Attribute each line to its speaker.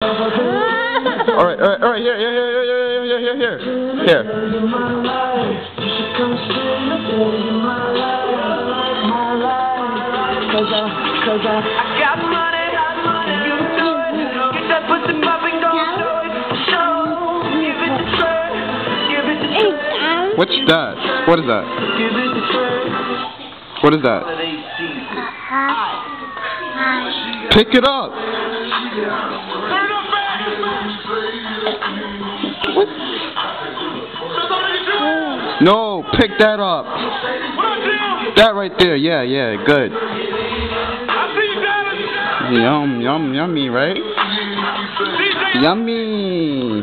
Speaker 1: Alright, here.
Speaker 2: Cause I got money, you do it. Get that pussy popping, don't show it. Give it to Trey, give it to Trey.
Speaker 1: What's that? What is that?
Speaker 2: Give it to Trey.
Speaker 1: What is that? Pick it up. No, pick that up. That right there, yeah, good. Yummy, right? Yummy.